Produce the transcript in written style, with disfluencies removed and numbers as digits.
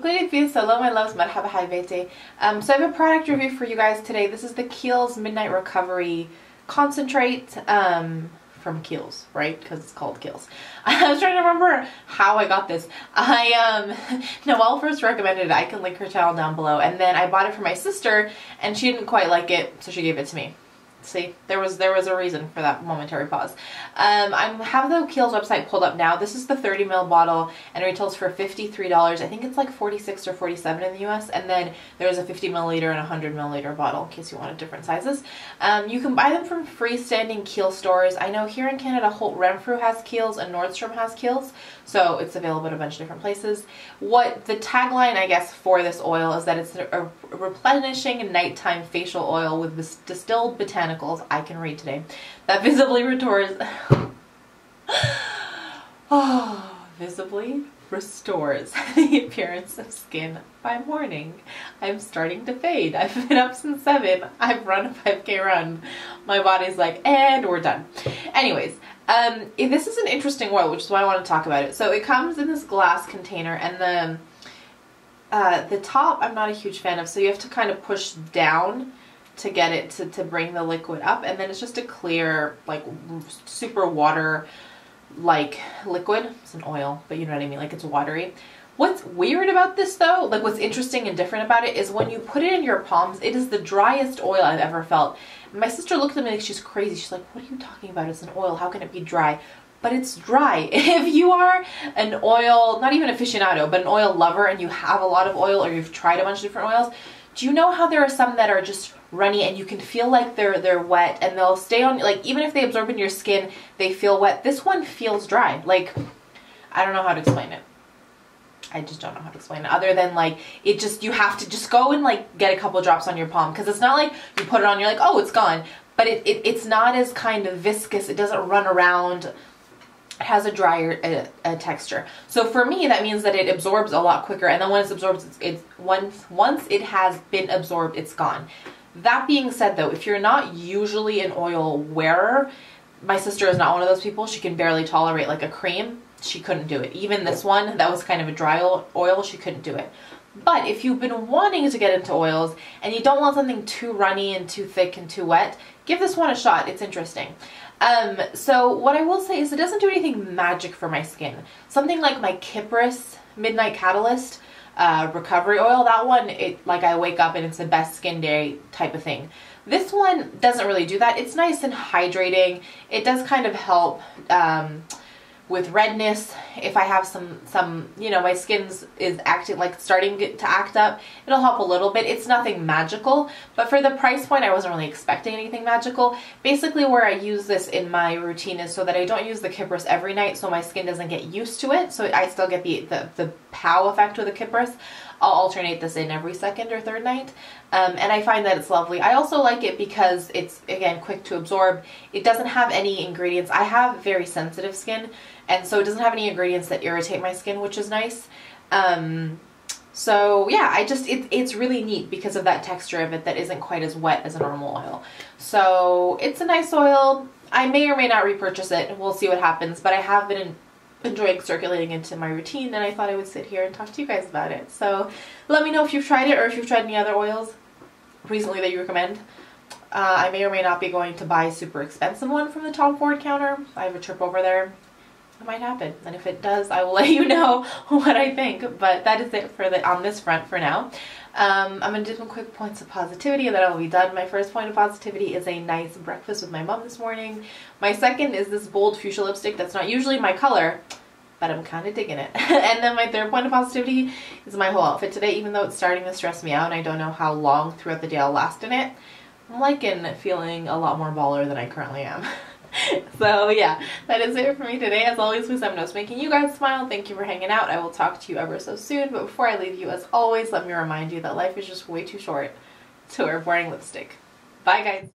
Lady Peace, hello my loves, Marhaba, habibetey. So I have a product review for you guys today. This is the Kiehl's Midnight Recovery Concentrate from Kiehl's, right? Because it's called Kiehl's. I was trying to remember how I got this. Noelle first recommended it. I can link her channel down below. And then I bought it for my sister and she didn't quite like it, so she gave it to me. See, there was a reason for that momentary pause. I have the Kiehl's website pulled up now. This is the 30 ml bottle and it retails for $53. I think it's like $46 or $47 in the US. And then there's a 50 milliliter and a 100 milliliter bottle in case you wanted different sizes. You can buy them from freestanding Kiehl stores. I know here in Canada, Holt Renfrew has Kiehl's and Nordstrom has Kiehl's. So it's available at a bunch of different places. What the tagline, I guess, for this oil is that it's a replenishing nighttime facial oil with distilled botanicals, I can read today, that visibly restores the appearance of skin by morning. I'm starting to fade. I've been up since 7. I've run a 5K run. My body's like, and we're done. Anyways, this is an interesting oil, which is why I want to talk about it. So it comes in this glass container, and the top I'm not a huge fan of, so you have to kind of push down to get it to bring the liquid up, and then it's just a clear, like, super water like liquid. It's an oil, but you know what I mean, like it's watery. What's weird about this though, like what's interesting and different about it, is when you put it in your palms, it is the driest oil I've ever felt. My sister looked at me like she's crazy. She's like, what are you talking about? It's an oil. How can it be dry? But it's dry. If you are an oil, not even aficionado, but an oil lover, and you have a lot of oil, or you've tried a bunch of different oils, do you know how there are some that are just runny and you can feel like they're wet and they'll stay on, like even if they absorb in your skin, they feel wet. This one feels dry. Like, I don't know how to explain it. I just don't know how to explain it, other than like it just, you have to just go and like get a couple drops on your palm, because it's not like you put it on, you're like, oh, it's gone. But it's not as kind of viscous. It doesn't run around. It has a drier texture. So for me, that means that it absorbs a lot quicker, and then when it's absorbed, once it has been absorbed, it's gone. That being said though, if you're not usually an oil wearer, my sister is not one of those people. She can barely tolerate like a cream. She couldn't do it. Even this one, that was kind of a dry oil, she couldn't do it. But if you've been wanting to get into oils and you don't want something too runny and too thick and too wet, give this one a shot. It's interesting. So what I will say is it doesn't do anything magic for my skin. Something like my Kypris Midnight Catalyst recovery oil, that one, like I wake up and it's the best skin day type of thing. This one doesn't really do that. It's nice and hydrating. It does kind of help with redness. If I have some, you know, my skin's is acting like starting to act up, it'll help a little bit. It's nothing magical, but for the price point, I wasn't really expecting anything magical. Basically, where I use this in my routine is so that I don't use the Kypris every night, so my skin doesn't get used to it, so I still get the pow effect with the Kypris. I'll alternate this in every second or third night, and I find that it's lovely. I also like it because it's, again, quick to absorb. It doesn't have any ingredients. I have very sensitive skin, and so it doesn't have any ingredients that irritate my skin, which is nice. So yeah, it's really neat because of that texture of it that isn't quite as wet as a normal oil. So it's a nice oil. I may or may not repurchase it. We'll see what happens, but I have been enjoying circulating into my routine, and I thought I would sit here and talk to you guys about it. So let me know if you've tried it, or if you've tried any other oils recently that you recommend. I may or may not be going to buy a super expensive one from the Tom Ford counter. I have a trip over there. It might happen, and if it does, I will let you know what I think. But that is it for on this front for now. I'm going to do some quick points of positivity, and then I will be done. My first point of positivity is a nice breakfast with my mom this morning. My second is this bold fuchsia lipstick that's not usually my color, but I'm kind of digging it. And then my third point of positivity is my whole outfit today. Even though it's starting to stress me out and I don't know how long throughout the day I'll last in it, I'm liking feeling a lot more baller than I currently am. So yeah, that is it for me today. As always, please let me know what's making you guys smile. Thank you for hanging out. I will talk to you ever so soon. But before I leave you, as always, let me remind you that life is just way too short to wear boring lipstick. Bye guys.